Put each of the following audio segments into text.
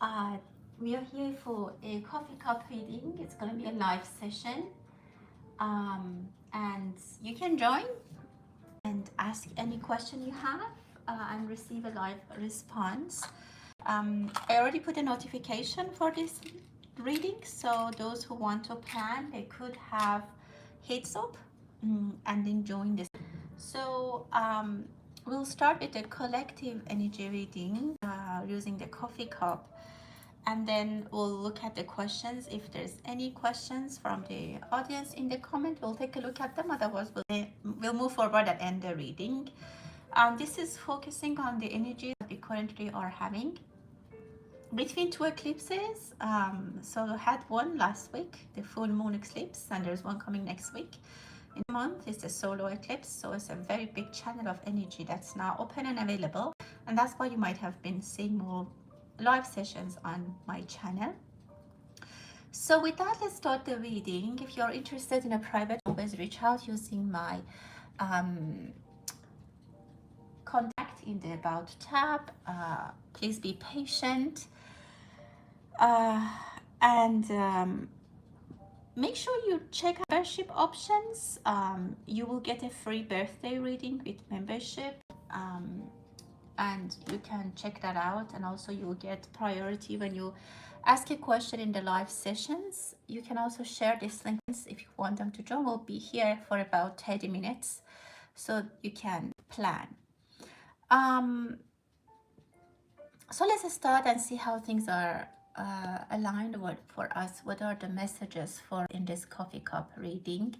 Uh, we are here for a coffee cup reading. It's going to be a live session. And you can join and ask any question you have and receive a live response. I already put a notification for this reading, so those who want to plan, they could have heads up and then join this. So we'll start with the collective energy reading using the coffee cup, and then we'll look at the questions. If there's any questions from the audience in the comment, we'll take a look at them. Otherwise, we'll move forward and end the reading. This is focusing on the energy that we currently are having between two eclipses. So I had one last week, the full moon eclipse, and there's one coming next week. In a month is the solar eclipse, so it's a very big channel of energy that's now open and available, and that's why you might have been seeing more live sessions on my channel. So with that, let's start the reading. If you're interested in a private, always reach out using my contact in the About tab. Please be patient and make sure you check membership options. You will get a free birthday reading with membership, and you can check that out. And also you will get priority when you ask a question in the live sessions. You can also share this link if you want them to join. We'll be here for about 30 minutes, so you can plan. So let's start and see how things are aligned for us. What are the messages for in this coffee cup reading?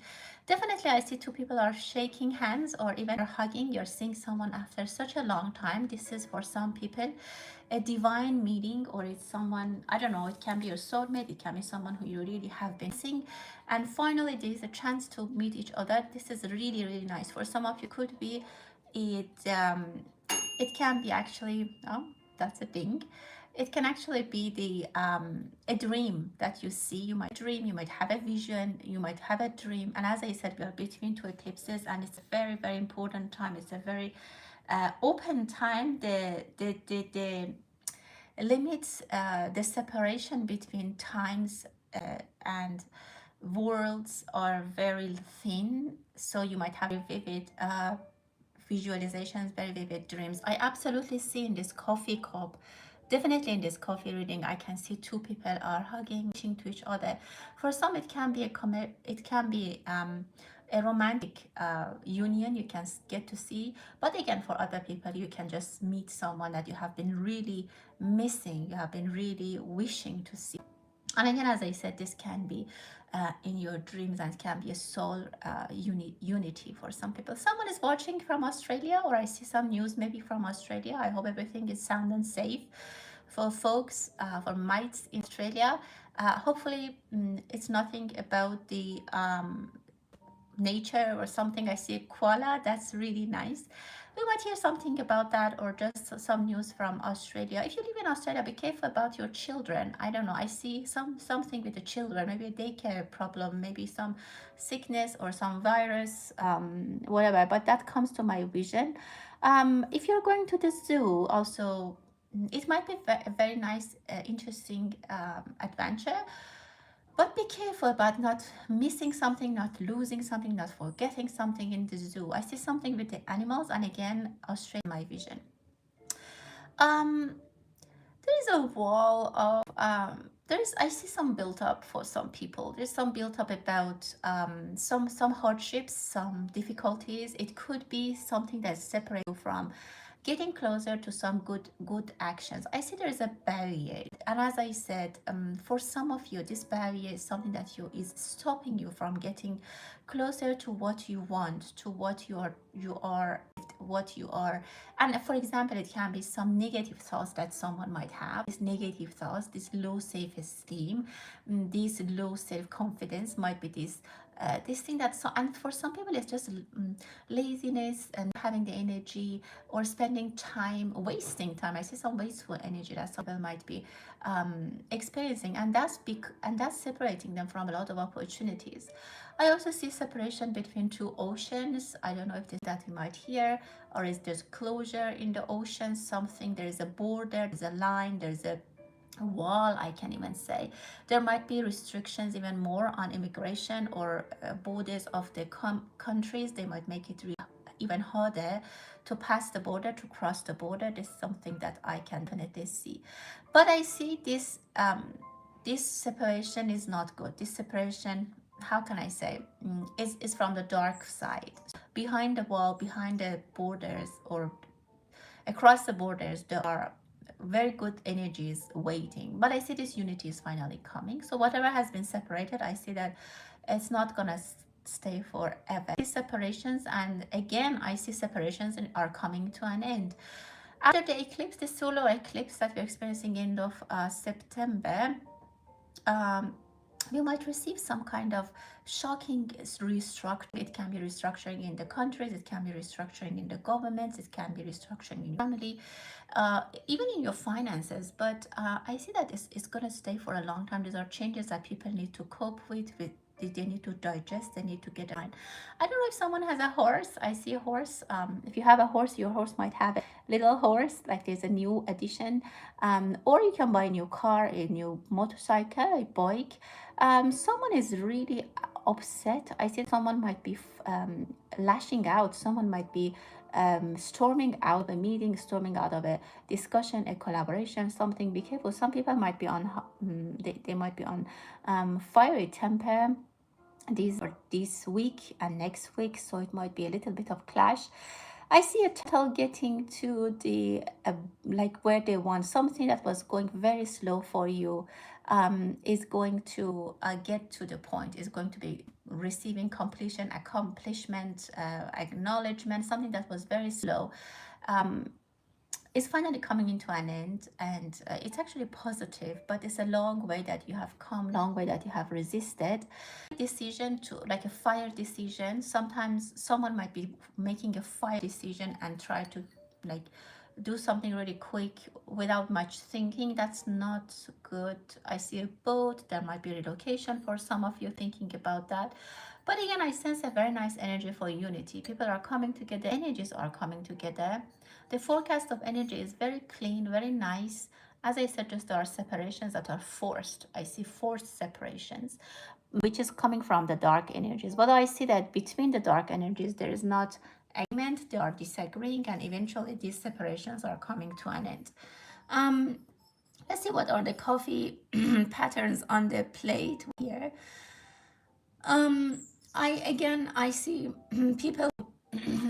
Definitely I see two people are shaking hands or even hugging. You're seeing someone after such a long time. This is for some people a divine meeting, or it's someone, I don't know, it can be your soulmate, it can be someone who you really have been seeing, and finally there's a chance to meet each other. This is really nice. For some of you could be it can be actually, oh, that's a thing. It can actually be the a dream that you see. You might dream, you might have a vision, you might have a dream. And as I said, we are between two eclipses, and it's a very important time. It's a very open time. The limits, the separation between times and worlds are very thin. So you might have vivid visualizations, very vivid dreams. I absolutely see in this coffee cup, definitely in this coffee reading, I can see two people are hugging, reaching to each other. For some, it can be a romantic union you can get to see, but again, for other people, you can just meet someone that you have been really missing, you have been really wishing to see. And again, as I said, this can be in your dreams, and it can be a soul unity for some people. Someone is watching from Australia, or I see some news maybe from Australia. I hope everything is sound and safe for folks, for mites in Australia. Hopefully it's nothing about the nature or something. I see a koala, that's really nice. We might hear something about that, or just some news from Australia. If you live in Australia, be careful about your children. I don't know, I see something with the children, maybe a daycare problem, maybe some sickness or some virus, whatever, but that comes to my vision. If you're going to the zoo also, it might be a very nice interesting adventure. But be careful about not missing something, not losing something, not forgetting something in the zoo. I see something with the animals, and again, Australia, my vision. There is a wall of I see some built up for some people. There's some built up about some hardships, some difficulties. It could be something that separates you from getting closer to some good actions. I see there is a barrier, and as I said, for some of you, this barrier is something that is stopping you from getting closer to what you want, to what you are, what you are. And for example, it can be some negative thoughts that someone might have. These negative thoughts, this low self-esteem, this low self-confidence, might be this thing that and for some people it's just laziness and having the energy, or spending time, wasting time. I see some wasteful energy that some people might be experiencing, and that's separating them from a lot of opportunities. I also see separation between two oceans. I don't know if this that we might hear, or is there's closure in the ocean, something, there is a border, there's a line, there's a wall, I can even say. There might be restrictions even more on immigration or borders of the countries. They might make it even harder to pass the border, to cross the border. This is something that I can definitely see. But I see this this separation is not good. This separation, how can I say, is from the dark side. Behind the wall, behind the borders, or across the borders, there are very good energies waiting. But I see this unity is finally coming. So whatever has been separated, I see that it's not gonna stay forever. These separations, and again, I see separations are coming to an end. After the eclipse, the solar eclipse that we're experiencing end of September, you might receive some kind of shocking restructuring. It can be restructuring in the countries, it can be restructuring in the governments, it can be restructuring in your family, even in your finances. But I see that it's going to stay for a long time. These are changes that people need to cope with. They need to digest, they need to get on. I don't know if someone has a horse. I see a horse. If you have a horse, your horse might have a little horse, like there's a new addition. Or you can buy a new car, a new motorcycle, a bike. Someone is really upset. I see someone might be lashing out. Someone might be storming out of a meeting, storming out of a discussion, a collaboration, something. Be careful. Some people might be on they might be on fiery temper this week and next week, so it might be a little bit of clash. I see a turtle getting to the like where they want. Something that was going very slow for you is going to get to the point, is going to be receiving completion, accomplishment, acknowledgement. Something that was very slow is finally coming into an end, and it's actually positive. But it's a long way that you have come, long way that you have resisted. Decision to, like a fire decision. Sometimes someone might be making a fire decision and try to like do something really quick without much thinking. That's not good. I see a boat. There might be relocation for some of you thinking about that. But again, I sense a very nice energy for unity. People are coming together, energies are coming together. The forecast of energy is very clean, very nice. As I said, just there are separations that are forced. I see forced separations, which is coming from the dark energies. But I see that between the dark energies, there is not agreement, they are disagreeing, and eventually these separations are coming to an end. Let's see what are the coffee patterns on the plate here. I see people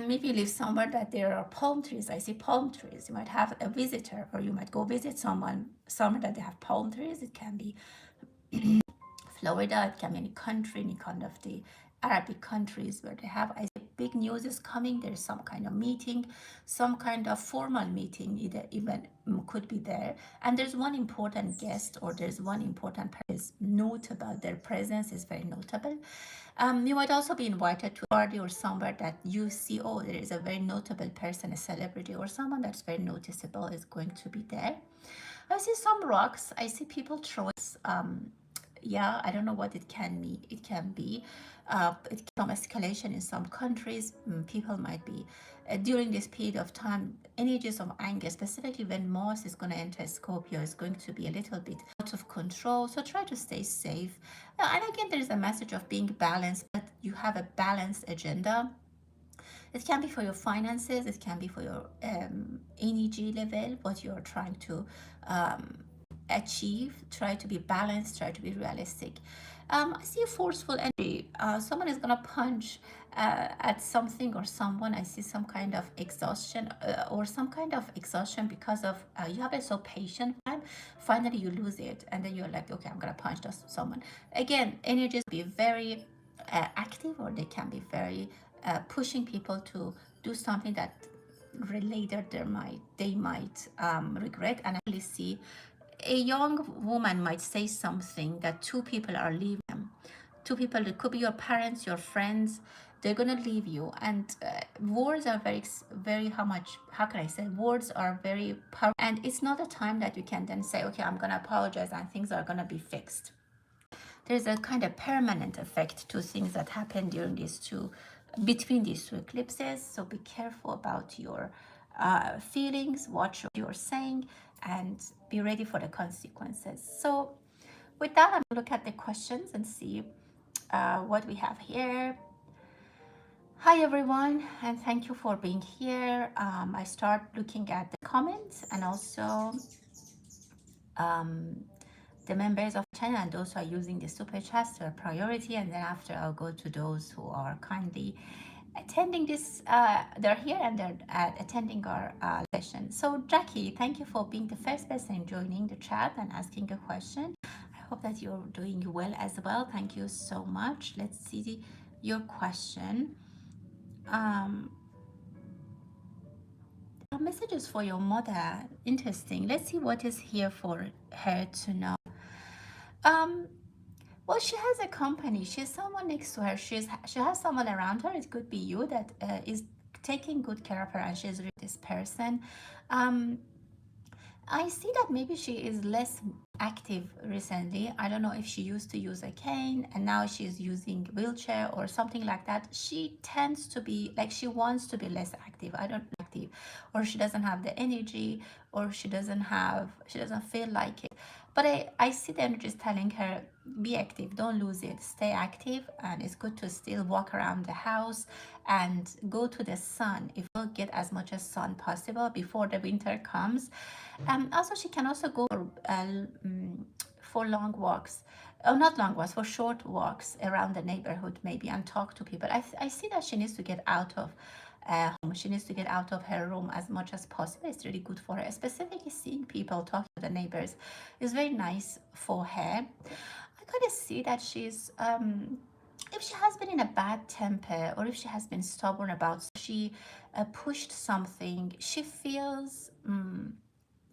maybe live somewhere that there are palm trees. I see palm trees. You might have a visitor, or you might go visit someone somewhere that they have palm trees. It can be Florida, it can be any country, any kind of the Arabic countries where they have. I see big news is coming. There's some kind of meeting, some kind of formal meeting, either even could be there. And there's one important guest, or there's one important person is notable. Their presence is very notable. You might also be invited to a party or somewhere that you see, oh, there is a very notable person, a celebrity, or someone that's very noticeable is going to be there. I see some rocks. I see people throwing. Yeah, I don't know what it can be. It can be some escalation in some countries. People might be during this period of time, energies of anger, specifically when Mars is going to enter Scorpio, is going to be a little bit out of control. So try to stay safe. And again, there is a message of being balanced, but you have a balanced agenda. It can be for your finances, it can be for your energy level, what you're trying to achieve. Try to be balanced, try to be realistic. I see a forceful energy. Someone is gonna punch at something or someone. I see some kind of exhaustion because of you have been so patient. Finally, you lose it, and then you're like, okay, I'm gonna punch someone. Again, energies be very active, or they can be very pushing people to do something that later they might regret. And I really see a young woman might say something that two people are leaving them. Two people, it could be your parents, your friends, they're gonna leave you. And words are very, how can I say, words are very powerful. And it's not a time that you can then say, okay, I'm gonna apologize and things are gonna be fixed. There's a kind of permanent effect to things that happen between these two eclipses. So be careful about your feelings, watch what you're saying. and be ready for the consequences. So with that, I'm going to look at the questions and see what we have here. Hi everyone, and thank you for being here. I start looking at the comments and also um, the members of the channel and those who are using the super chats are priority, and then after I'll go to those who are kindly attending this. They're here and they're attending our session. So Jackie, thank you for being the first person joining the chat and asking a question. I hope that you're doing well as well. Thank you so much. Let's see your question. Messages for your mother. Interesting. Let's see what is here for her to know. Um, well, she has a company. She has someone next to her. She has someone around her. It could be you that is taking good care of her, and she's with this person. Um, I see that maybe she is less active recently. I don't know if she used to use a cane and now she's using wheelchair or something like that. She tends to be like she wants to be less active. I don't active, or she doesn't have the energy, or she doesn't feel like it. But I see the energies telling her, be active, don't lose it, stay active, and it's good to still walk around the house and go to the sun if you get as much as sun possible before the winter comes. Also, she can also go for long walks. Oh, not long walks, for short walks around the neighborhood maybe and talk to people. I see that she needs to get out of home. She needs to get out of her room as much as possible. It's really good for her. Specifically, seeing people, talking to the neighbors is very nice for her. I kind of see that she's if she has been in a bad temper or if she has been stubborn about she pushed something, she feels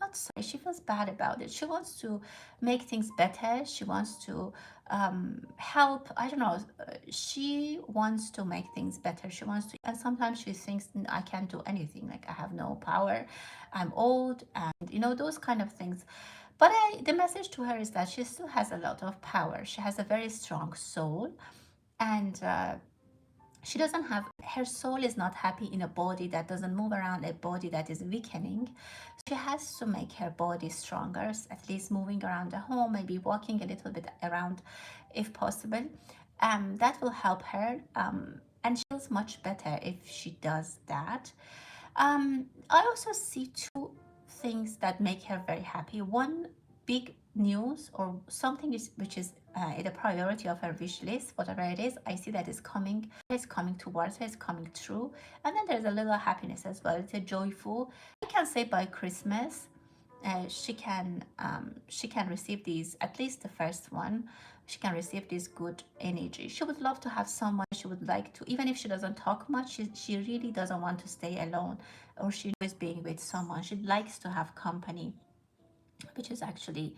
not sorry, she feels bad about it. She wants to make things better. She wants to help. I don't know. She wants to make things better. She wants to, and sometimes she thinks, I can't do anything. Like, I have no power. I'm old, and those kind of things. But the message to her is that she still has a lot of power. She has a very strong soul, and she doesn't have, her soul is not happy in a body that doesn't move around, a body that is weakening. She has to make her body stronger, at least moving around the home, maybe walking a little bit around if possible. That will help her, and she feels much better if she does that. I also see two things that make her very happy. One, big news or something which is the priority of her wish list, whatever it is. I see that is coming towards her, is coming true. And then there's a little happiness as well. It's a joyful, I can say by Christmas she can receive these, at least the first one. She can receive this good energy. She would love to have someone. She would like to, even if she doesn't talk much, she really doesn't want to stay alone, or she enjoys being with someone. She likes to have company, which is actually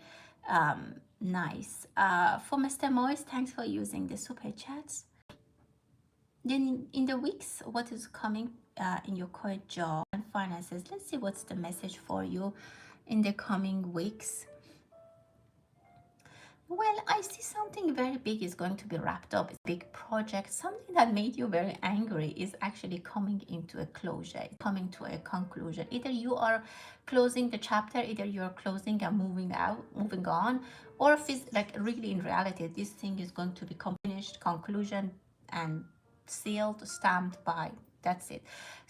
nice. For Mr. Moise, thanks for using the super chats. Then in the weeks, what is coming in your current job and finances? Let's see what's the message for you in the coming weeks. Well, I see something very big is going to be wrapped up. It's a big project. Something that made you very angry is actually coming into a closure, coming to a conclusion. Either you are closing the chapter, either you're closing and moving on, or if it's like really in reality, this thing is going to be finished, conclusion, and sealed, stamped by. That's it.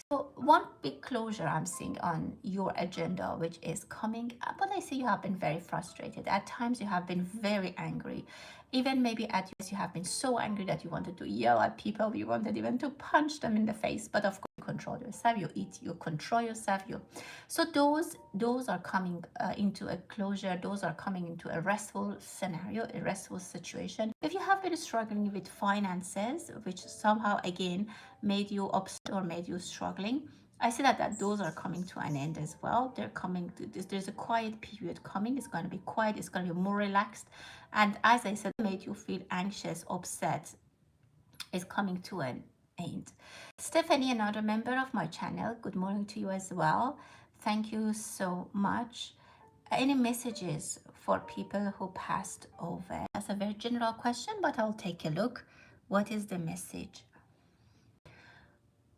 So one big closure I'm seeing on your agenda, which is coming, but I see you have been very frustrated. At times you have been very angry. Even maybe at times you have been so angry that you wanted to yell at people, you wanted even to punch them in the face. But of course, you control yourself, you eat, you control yourself. So those are coming into a closure. Those are coming into a restful scenario, a restful situation. If you have been struggling with finances, which somehow again made you upset or made you struggling, I see that those are coming to an end as well. They're coming to this. There's a quiet period coming. It's going to be quiet. It's going to be more relaxed. And as I said, made you feel anxious, upset, is coming to an end. Stephanie, another member of my channel, good morning to you as well. Thank you so much. Any messages for people who passed over? That's a very general question, but I'll take a look. What is the message?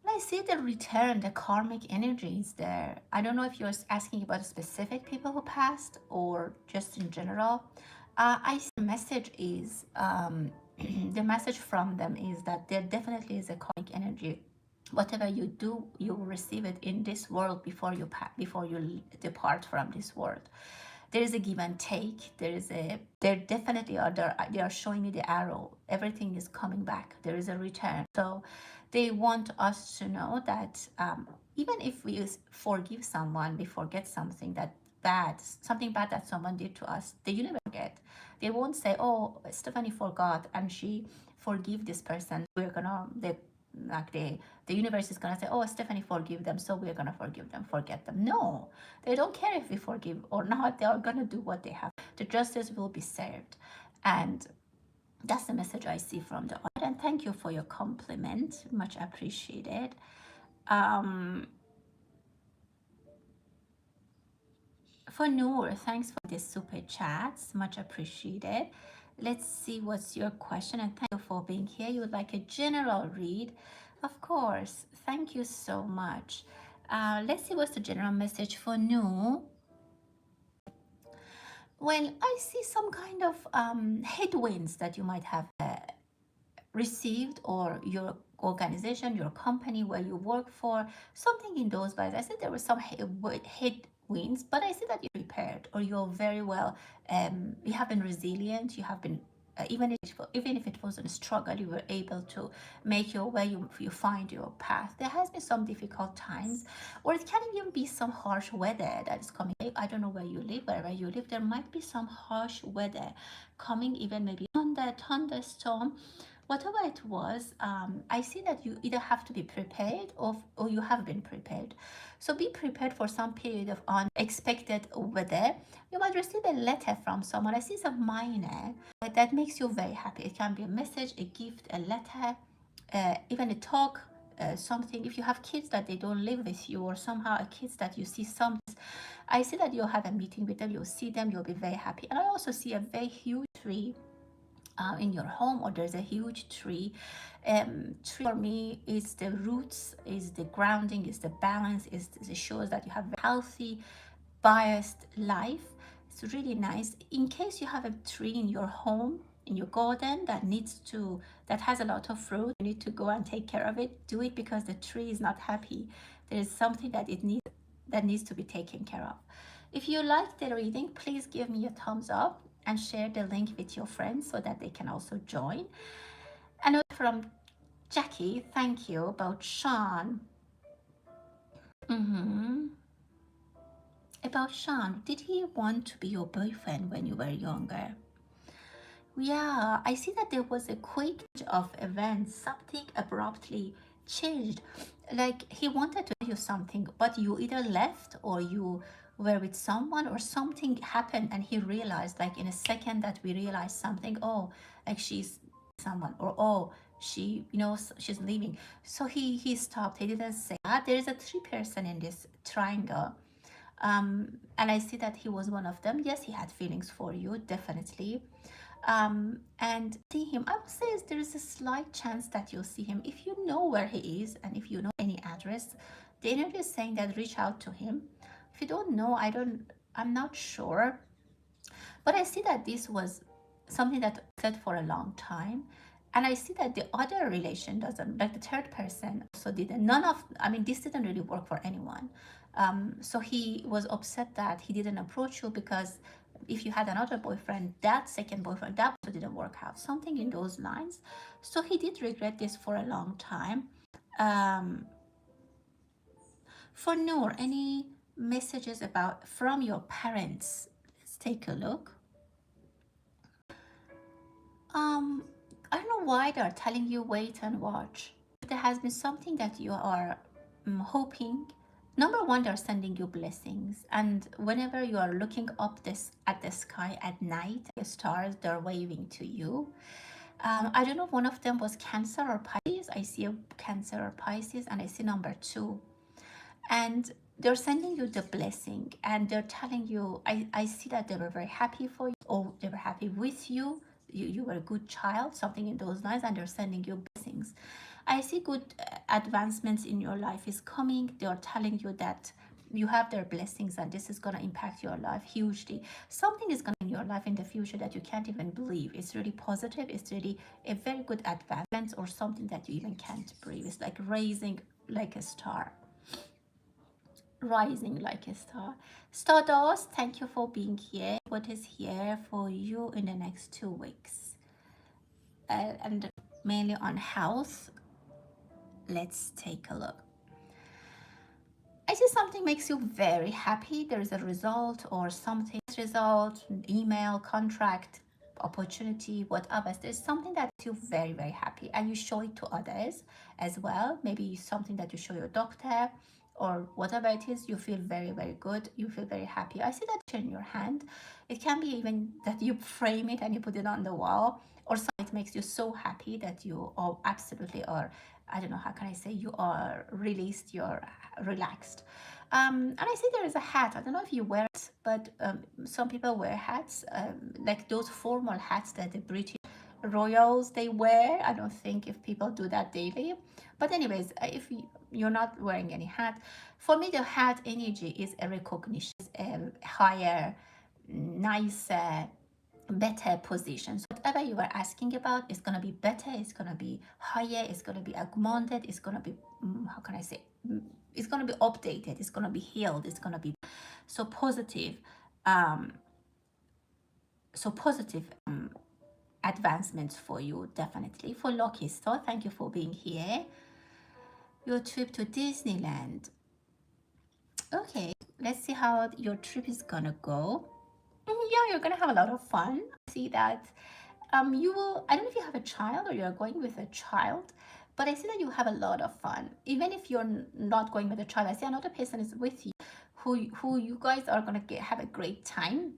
I see the return, the karmic energy is there. I don't know if you're asking about specific people who passed or just in general. I see the message is, the message from them is that there definitely is a karmic energy. Whatever you do, you will receive it in this world before before you depart from this world. There is a give and take. There definitely are, they are showing you the arrow. Everything is coming back. There is a return. So they want us to know that, even if we forgive someone, we forget something bad that someone did to us, the universe forget. They won't say, oh, Stephanie forgot and she forgive this person, we're gonna they like the universe is gonna say, oh, Stephanie forgive them, so we're gonna forgive them, forget them. No, they don't care if we forgive or not. They are gonna do what they have. The justice will be served. And that's the message I see from the audience. And thank you for your compliment, much appreciated. For Noor, thanks for the super chats, much appreciated. Let's see what's your question, and thank you for being here. You would like a general read? Of course, thank you so much. Let's see what's the general message for Noor. Well, I see some kind of headwinds that you might have received, or your organization, your company where you work for, something in those lines. I said there were some headwinds, but I see that you're prepared, or you're very well, you have been resilient, you have been, even if it wasn't a struggle, you were able to make your way, you find your path. There has been some difficult times, or it can even be some harsh weather that is coming. I don't know where you live, wherever you live, there might be some harsh weather coming, even maybe thunderstorm. Whatever it was, I see that you either have to be prepared, or you have been prepared. So be prepared for some period of unexpected weather. You might receive a letter from someone. I see some minor that makes you very happy. It can be a message, a gift, a letter, even a talk, something. If you have kids that they don't live with you, or somehow a kids that you see some, I see that you'll have a meeting with them, you'll see them, you'll be very happy. And I also see a very huge tree in your home, or there's a huge tree. Tree for me is the roots, is the grounding, is the balance, it shows that you have a healthy, biased life. It's really nice. In case you have a tree in your home, in your garden, that has a lot of fruit, you need to go and take care of it. Do it, because the tree is not happy. There is something that needs to be taken care of. If you liked the reading, please give me a thumbs up and share the link with your friends so that they can also join. And from Jackie, thank you, about Sean. About Sean, did he want to be your boyfriend when you were younger? Yeah, I see that there was a quick of events, something abruptly changed. Like he wanted to tell you something, but you either left, or you were with someone, or something happened and he realized, like in a second that we realized something, oh, like she's someone, or oh, she's leaving. So he stopped. He didn't say that. There is a three person in this triangle. And I see that he was one of them. Yes, he had feelings for you, definitely. And see him, I would say there is a slight chance that you'll see him. If you know where he is, and if you know any address, the energy is saying that reach out to him. If you don't know, I'm not sure. But I see that this was something that said for a long time. And I see that the other relation doesn't, like the third person also didn't. This didn't really work for anyone. So he was upset that he didn't approach you, because if you had another boyfriend, that second boyfriend, that also didn't work out. Something in those lines. So he did regret this for a long time. For Noor, any messages from your parents? Let's take a look. I don't know why they're telling you wait and watch. There has been something that you are hoping. Number one, they're sending you blessings, and whenever you are looking up at the sky at night, the stars, they're waving to you. I don't know, one of them was Cancer or Pisces. I see a Cancer or Pisces, and I see number 2. And they're sending you the blessing, and they're telling you, I see that they were very happy for you, or they were happy with you. You were a good child, something in those lines, and they're sending you blessings. I see good advancements in your life is coming. They are telling you that you have their blessings and this is going to impact your life hugely. Something is going to in your life in the future that you can't even believe. It's really positive. It's really a very good advancement or something that you even can't believe. It's like raising like a star, rising like a star. Stardust, thank you for being here. What is here for you in the next 2 weeks? And mainly on health. Let's take a look. I see something makes you very happy. There is a result or something, result, email, contract, opportunity, whatever. There's something that makes you very, very happy and you show it to others as well. Maybe something that you show your doctor or whatever it is, you feel very, very good. You feel very happy. I see that in your hand. It can be even that you frame it and you put it on the wall, or something it makes you so happy that you are absolutely, or I don't know, how can I say, you are released, you're relaxed. And I see there is a hat. I don't know if you wear it, but some people wear hats, like those formal hats that the British royals they wear. I don't think if people do that daily. But anyways, if you're not wearing any hat, for me the hat energy is a recognition, a higher, nicer, better position. So whatever you are asking about is going to be better, it's going to be higher, it's going to be augmented, it's going to be, how can I say, it's going to be updated, it's going to be healed, it's going to be so positive, um, so positive advancements for you, definitely. For Lucky Star, thank you for being here. Your trip to Disneyland. Okay, let's see how your trip is gonna go. Yeah, you're gonna have a lot of fun. See that you will, I don't know if you have a child or you're going with a child, but I see that you have a lot of fun. Even if you're not going with a child, I see another person is with you who you guys are gonna have a great time.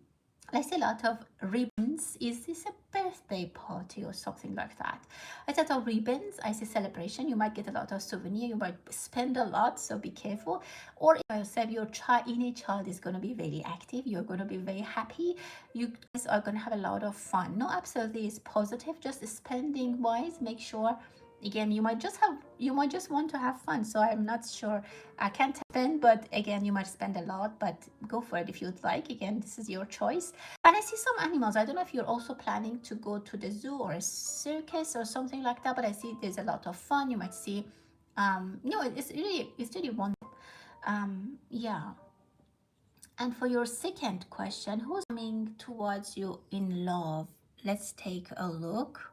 I see a lot of ribbons. Is this a birthday party or something like that? I see a lot of ribbons. I see celebration. You might get a lot of souvenir. You might spend a lot, so be careful. Or if I say your inner child is going to be very active, you're going to be very happy. You guys are going to have a lot of fun. No, absolutely, it's positive. Just spending wise, make sure. Again, you might just want to have fun. So I'm not sure. I can't spend, but again, you might spend a lot. But go for it if you'd like. Again, this is your choice. And I see some animals. I don't know if you're also planning to go to the zoo or a circus or something like that. But I see there's a lot of fun. You might see. No, it's really wonderful. Yeah. And for your second question, who's coming towards you in love? Let's take a look.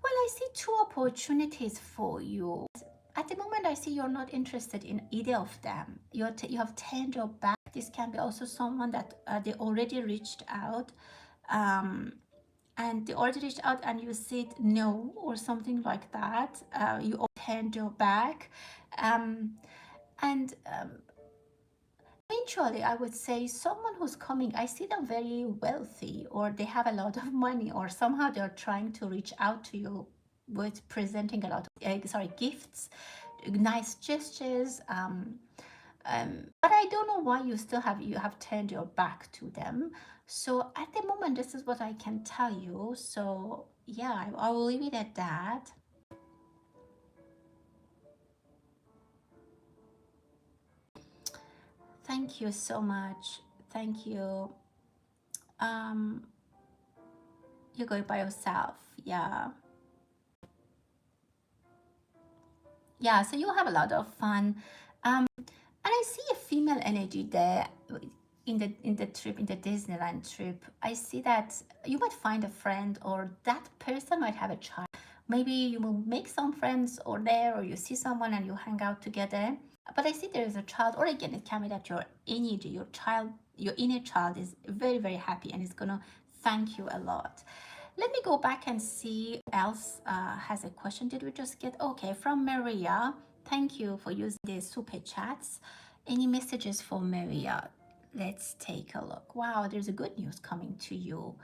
Well, I see two opportunities for you. At the moment, I see you're not interested in either of them. You have turned your back. This can be also someone that they already reached out, and they already reached out and you said no or something like that. You turned your back, and eventually, I would say someone who's coming, I see them very wealthy or they have a lot of money or somehow they're trying to reach out to you with presenting a lot of gifts, nice gestures. But I don't know why you have turned your back to them. So at the moment, this is what I can tell you. So yeah, I will leave it at that. Thank you so much. Thank you. Um, you're going by yourself. Yeah. Yeah, so you'll have a lot of fun. And I see a female energy there in the trip, in the Disneyland trip. I see that you might find a friend or that person might have a child. Maybe you will make some friends or there, or you see someone and you hang out together. But I see there is a child, or again, it can be that your energy, your child, your inner child is very, very happy and is gonna thank you a lot. Let me go back and see who else has a question. Did we just get, okay, from Maria. Thank you for using the super chats. Any messages for Maria? Let's take a look. Wow, there's a good news coming to you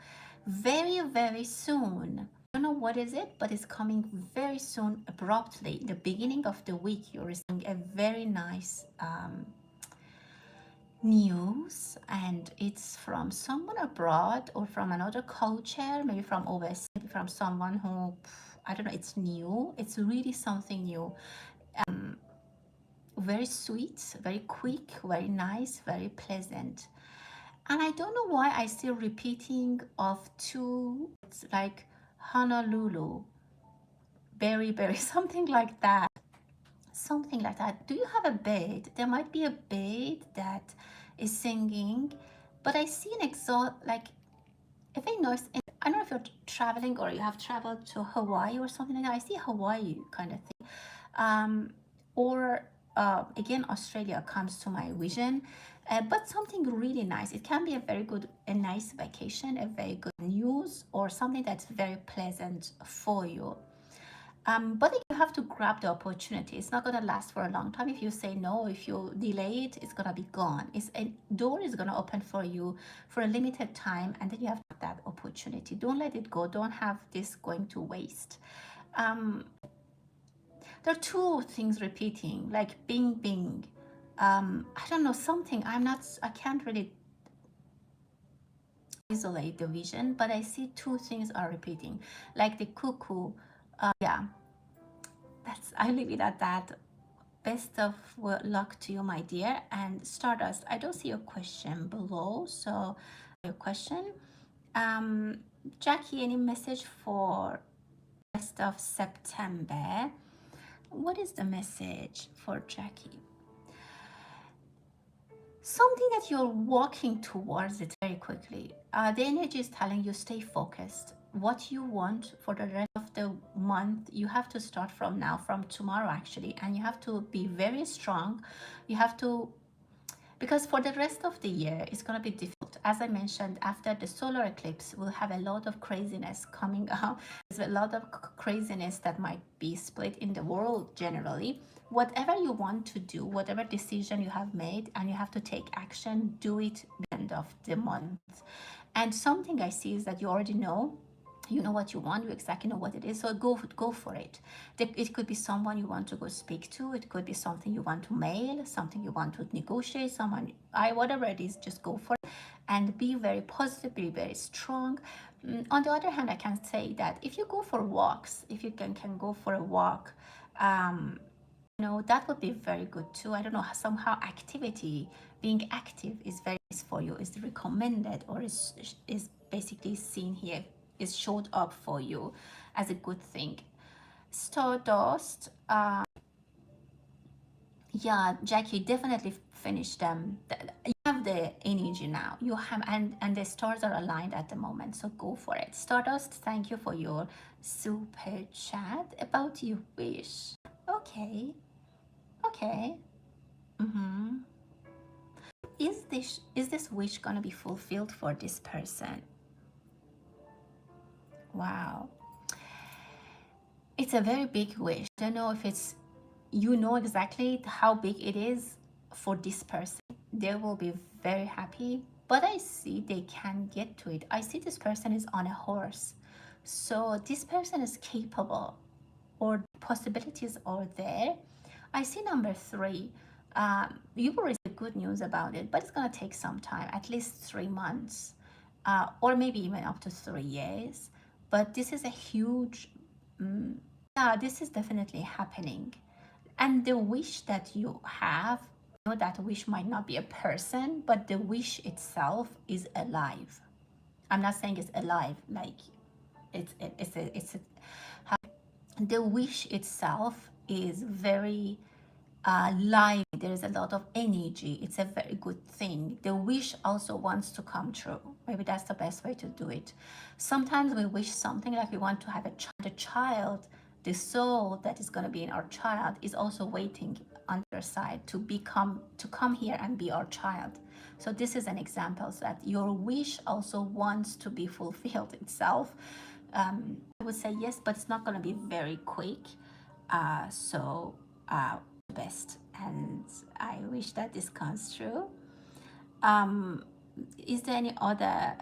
very, very soon. I don't know what is it, but it's coming very soon, abruptly. The beginning of the week, you're receiving a very nice news, and it's from someone abroad or from another culture, maybe from overseas, maybe from someone who, I don't know, it's new. It's really something new. Very sweet, very quick, very nice, very pleasant. And I don't know why I still repeating of two. It's like Honolulu, berry, something like that. Something like that. Do you have a bird? There might be a bird that is singing, but I see an like a very nice. I don't know if you're traveling or you have traveled to Hawaii or something like that. I see Hawaii kind of thing. Or again, Australia comes to my vision. But something really nice. It can be a very good, a nice vacation, a very good news, or something that's very pleasant for you. But you have to grab the opportunity. It's not going to last for a long time. If you say no, if you delay it, it's going to be gone. It's a door is going to open for you for a limited time, and then you have that opportunity. Don't let it go. Don't have this going to waste. There are two things repeating, like bing, bing. I don't know, something. I can't really isolate the vision, but I see two things are repeating, like the cuckoo. Yeah, I leave it at that. Best of luck to you, my dear. And Stardust, I don't see your question below, so your question. Jackie, any message for rest of September? What is the message for Jackie? Something that you're walking towards it very quickly. The energy is telling you stay focused. What you want for the rest of the month, you have to start from now, from tomorrow actually, and you have to be very strong. You have to, because for the rest of the year, it's going to be difficult. As I mentioned, after the solar eclipse, we'll have a lot of craziness coming up. There's a lot of craziness that might be split in the world generally. Whatever you want to do, whatever decision you have made, and you have to take action, do it at the end of the month. And something I see is that you already know. You know what you want, you exactly know what it is, so go for it. It could be someone you want to go speak to, it could be something you want to mail, something you want to negotiate, whatever it is, just go for it and be very positive, be very strong. On the other hand, I can say that if you go for walks, if you can go for a walk, that would be very good too. I don't know, somehow being active is very nice for you, is recommended, or is basically seen here, is showed up for you as a good thing. Stardust, yeah, Jackie, definitely finish them. You have the energy now, you have, and the stars are aligned at the moment, so go for it. Stardust, thank you for your super chat about your wish. Okay. Is this wish gonna be fulfilled for this person? Wow, it's a very big wish. I don't know if it's, you know exactly how big it is for this person. They will be very happy, but I see they can get to it. I see this person is on a horse, so this person is capable, or possibilities are there. I see number 3. You will receive good news about it, but it's going to take some time, at least 3 months, or maybe even up to 3 years. But this is a huge, this is definitely happening. And the wish that you have, that wish might not be a person, but the wish itself is alive. I'm not saying it's alive, like the wish itself is very lively. There is a lot of energy. It's a very good thing. The wish also wants to come true. Maybe that's the best way to do it. Sometimes we wish something, like we want to have a child. The soul that is going to be in our child is also waiting on their side to come here and be our child. So this is an example that your wish also wants to be fulfilled itself. I would say yes, but it's not going to be very quick. Best, and I wish that this comes true. Is there any other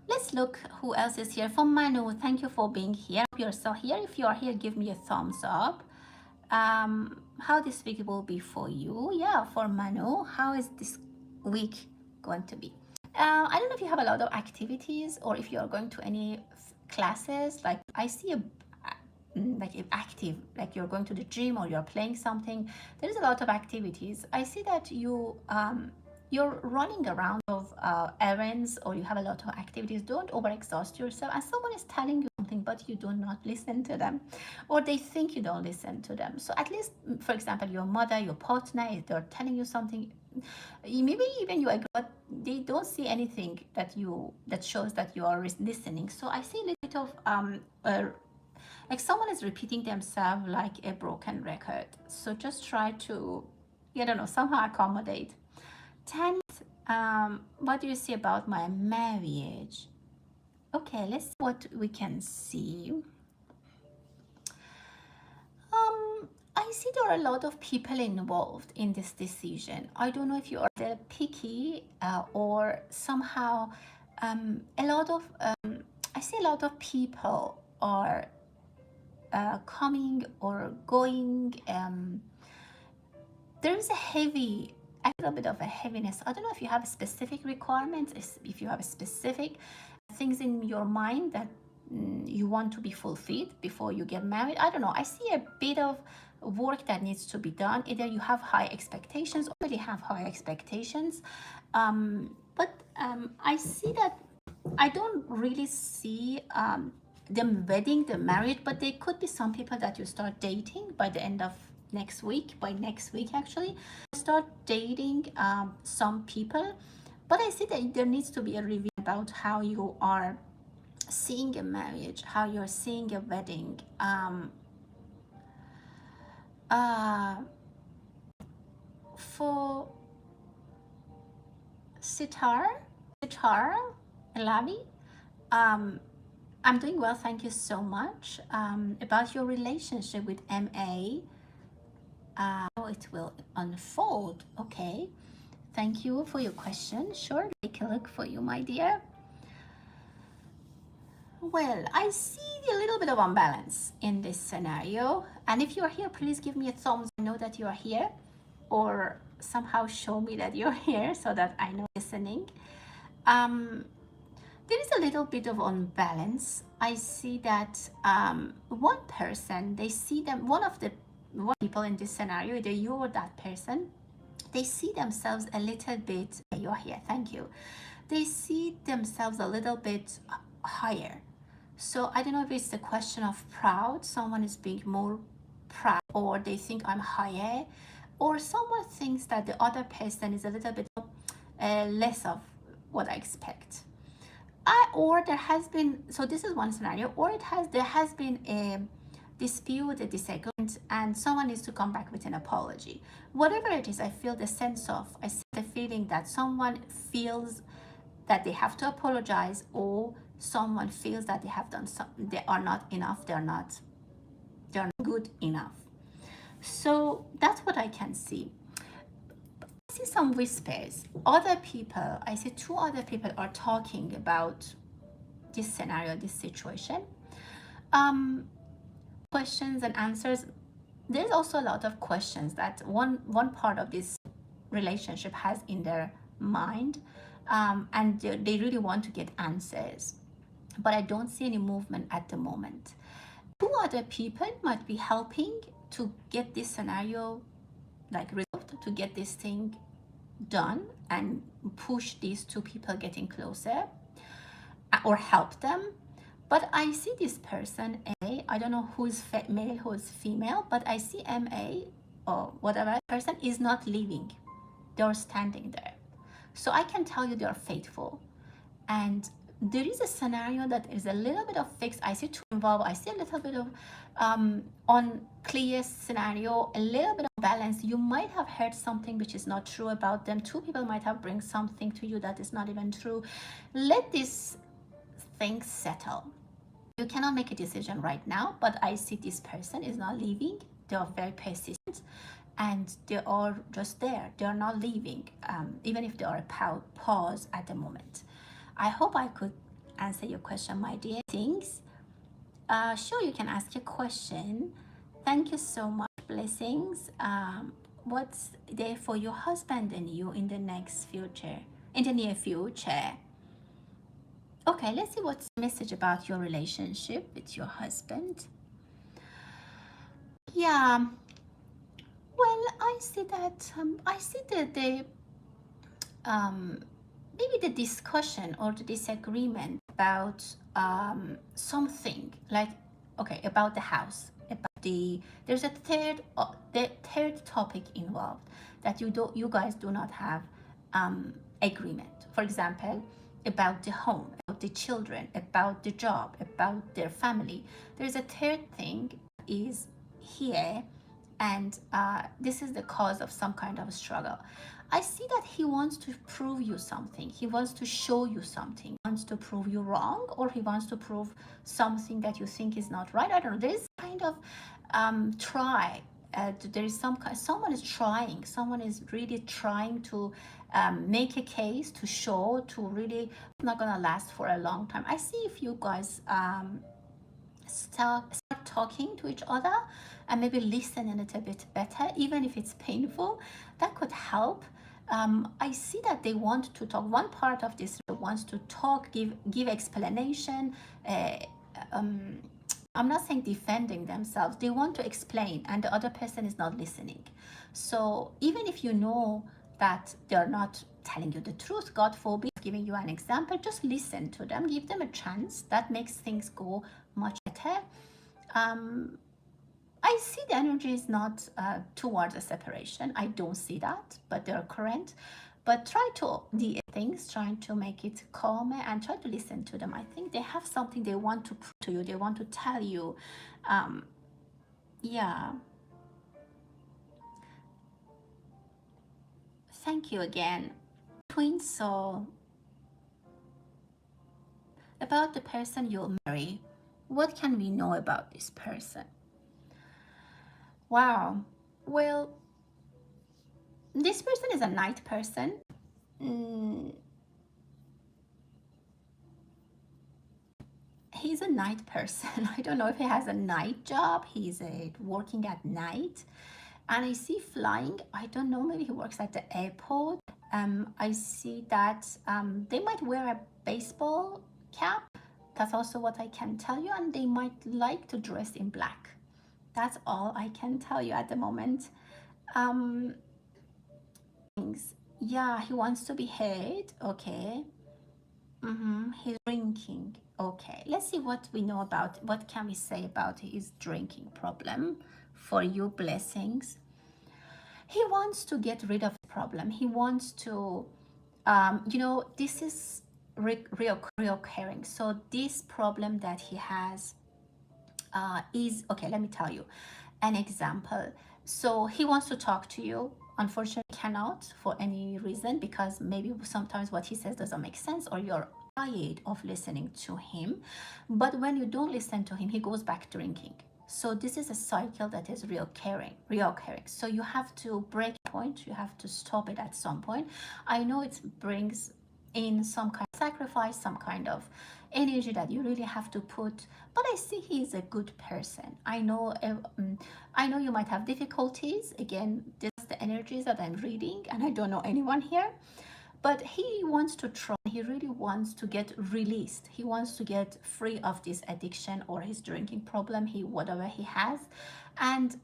let's look who else is here. For Manu, thank you for being here. If you're still here, if you are here, give me a thumbs up. How this week will be for you. Yeah, for Manu, how is this week going to be? I don't know if you have a lot of activities or if you're going to any classes. Like I see a like active, like you're going to the gym or you're playing something. There is a lot of activities. I see that you're running around of errands, or you have a lot of activities. Don't overexhaust yourself. And someone is telling you something, but you do not listen to them, or they think you don't listen to them. So at least, for example, your mother, your partner, if they're telling you something, maybe even you agree, but they don't see anything that shows that you are listening. So I see a little bit of like someone is repeating themselves like a broken record. So just try to, I don't know, somehow accommodate. 10th, what do you see about my marriage? Okay, let's see what we can see. I see there are a lot of people involved in this decision. I don't know if you are the picky or somehow a lot of, I see a lot of people are coming or going. There is a little bit of a heaviness. I don't know if you have specific requirements, if you have specific things in your mind that you want to be fulfilled before you get married. I don't know. I see a bit of work that needs to be done. Either you have high expectations or really have high expectations. But I see that I don't really see them wedding, the marriage, but there could be some people that you start dating by the end of next week, by next week actually, start dating some people. But I see that there needs to be a review about how you are seeing a marriage, how you're seeing a wedding. For Sitar, Lavi, I'm doing well, thank you so much. About your relationship with MA, how it will unfold. Okay, thank you for your question. Sure, take a look for you, my dear. Well, I see a little bit of unbalance in this scenario. And if you're here, please give me a thumbs. I know that you're here, or somehow show me that you're here so that I know listening. There is a little bit of unbalance. I see that one person, they see them, one people in this scenario, either you or that person, they see themselves a little bit, you're here, thank you. They see themselves a little bit higher. So I don't know if it's a question of proud, someone is being more proud, or they think I'm higher, or someone thinks that the other person is a little bit less of what I expect. Or there has been, so this is one scenario, or there has been a dispute, a disagreement, and someone needs to come back with an apology. Whatever it is, I feel the feeling that someone feels that they have to apologize, or someone feels that they have done something, they are not enough, they're not good enough. So that's what I can see. I see some whispers. I see two other people are talking about this scenario, this situation. Questions and answers. There's also a lot of questions that one part of this relationship has in their mind, and they really want to get answers, but I don't see any movement at the moment. Two other people might be helping to get this scenario like resolved, to get this thing done and push these two people getting closer, or help them. But I see this person, I don't know who is male, who is female, but I see MA or whatever person is not leaving. They're standing there. So I can tell you they're faithful. And there is a scenario that is a little bit of fixed. I see two involved. I see a little bit of unclear scenario, a little bit of balance. You might have heard something which is not true about them. Two people might have bring something to you that is not even true. Let this thing settle. You cannot make a decision right now, but I see this person is not leaving. They are very persistent, and they are just there. They are not leaving, even if they are a pause at the moment. I hope I could answer your question, my dear. Things. Sure, you can ask your question. Thank you so much. Blessings. What's there for your husband and you in the next future? in the near future. Okay, let's see what's the message about your relationship with your husband. Yeah, well, I see that the maybe the discussion or the disagreement about something like, okay, about the house, about there's a the third topic involved that you guys do not have agreement. For example, about the home, about the children, about the job, about their family. There's a third thing is here, and this is the cause of some kind of struggle. I see that he wants to prove you something. He wants to show you something. He wants to prove you wrong, or he wants to prove something that you think is not right. I don't know. There's kind of try. There is someone is trying. Someone is really trying to make a case, to show, to really. It's not gonna last for a long time. I see if you guys start talking to each other and maybe listen a little bit better, even if it's painful, that could help. I see that they want to talk. One part of this wants to talk, give explanation. I'm not saying defending themselves. They want to explain, and the other person is not listening. So even if you know that they're not telling you the truth, God forbid, giving you an example, just listen to them, give them a chance. That makes things go much better. I see the energy is not towards a separation. I don't see that, but they're current. But try to the things, trying to make it calmer and try to listen to them. I think they have something they want to prove to you. They want to tell you. Yeah. Thank you again. Twin soul. About the person you'll marry, what can we know about this person? Wow. Well, this person is a night person. He's a night person. I don't know if he has a night job. He's working at night. And I see flying. I don't know, maybe he works at the airport. I see that they might wear a baseball cap. That's also what I can tell you. And they might like to dress in black. That's all I can tell you at the moment. Yeah, he wants to be heard. Okay. He's drinking. Okay, let's see what we know about, what can we say about his drinking problem for you, blessings. He wants to get rid of the problem. He wants to, this is reoccurring. So this problem that he has is, okay, let me tell you an example. So he wants to talk to you. Unfortunately, cannot for any reason, because maybe sometimes what he says doesn't make sense, or you're tired of listening to him. But when you don't listen to him, he goes back drinking. So this is a cycle that is reoccurring. So you have to break a point. You have to stop it at some point. I know it brings in some kind of sacrifice, some kind of energy that you really have to put, but I see he's a good person. I know you might have difficulties. Again, this is the energies that I'm reading, and I don't know anyone here, but he wants to try. He really wants to get released. He wants to get free of this addiction or his drinking problem, whatever he has. And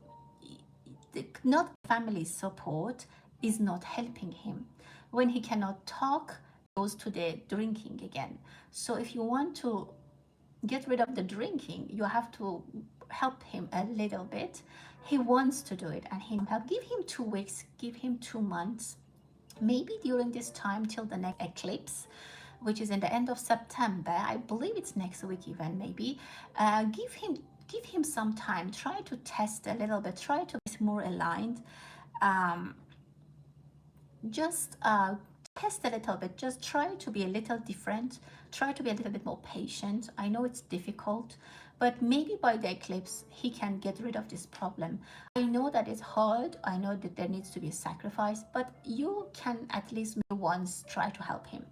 not family support is not helping him. When he cannot talk, goes to the drinking again. So if you want to get rid of the drinking, you have to help him a little bit. He wants to do it, and he help. Give him 2 weeks, give him 2 months, maybe during this time till the next eclipse, which is in the end of September. I believe it's next week even, maybe. Give him some time. Try to test a little bit. Try to be more aligned. Just test a little bit. Just try to be a little different. Try to be a little bit more patient. I know it's difficult, but maybe by the eclipse he can get rid of this problem. I know that it's hard. I know that there needs to be a sacrifice, but you can at least once try to help him.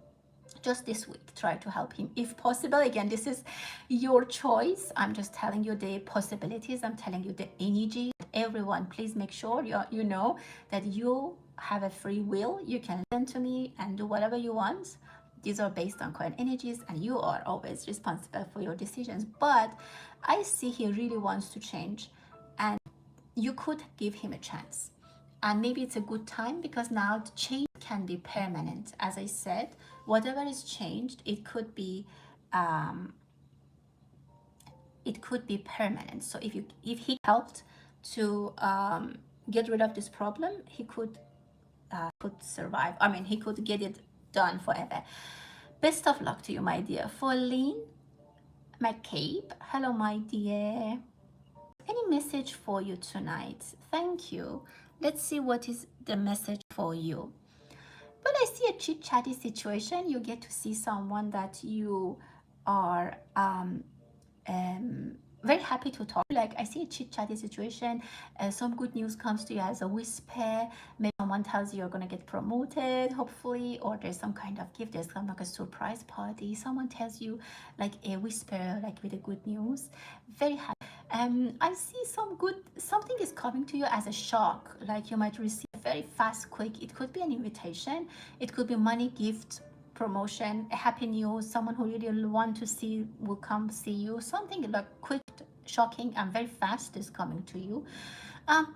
Just this week, try to help him if possible. Again, this is your choice. I'm just telling you the possibilities. I'm telling you the energy. Everyone, please make sure you know that you have a free will. You can listen to me and do whatever you want. These are based on current energies, and you are always responsible for your decisions. But I see he really wants to change, and you could give him a chance. And maybe it's a good time, because now the change can be permanent. As I said, whatever is changed, it could be permanent. So if he helped to get rid of this problem, he could survive. I mean, he could get it done forever. Best of luck to you, my dear. Pauline McCabe, hello, my dear. Any message for you tonight? Thank you. Let's see what is the message for you. But I see a chit-chatty situation. You get to see someone that you are very happy to talk. Like, I see a chit-chatty situation. Some good news comes to you as a whisper. Maybe someone tells you you're gonna get promoted, hopefully, or there's some kind of gift. There's some like a surprise party. Someone tells you like a whisper, like with a good news. Very happy. I see something is coming to you as a shock. Like, you might receive very fast, quick. It could be an invitation. It could be money, gift, promotion, a happy news. Someone who really want to see will come see you. Something like quick, shocking, and very fast is coming to you.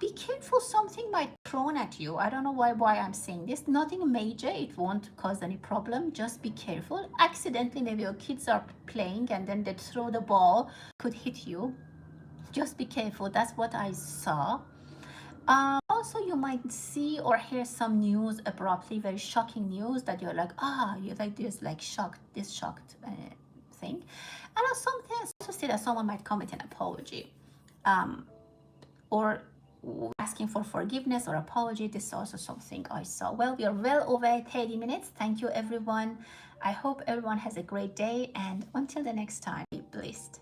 Be careful, something might be thrown at you. I don't know why I'm saying this. Nothing major, it won't cause any problem. Just be careful. Accidentally, maybe your kids are playing and then they throw the ball, could hit you. Just be careful. That's what I saw. Also, you might see or hear some news abruptly, very shocking news that you're like, you're like this, like shocked thing. And something also say that someone might come with an apology, or asking for forgiveness or apology. This is also something I saw. Well, we are well over 30 minutes. Thank you, everyone. I hope everyone has a great day, and until the next time, be blessed.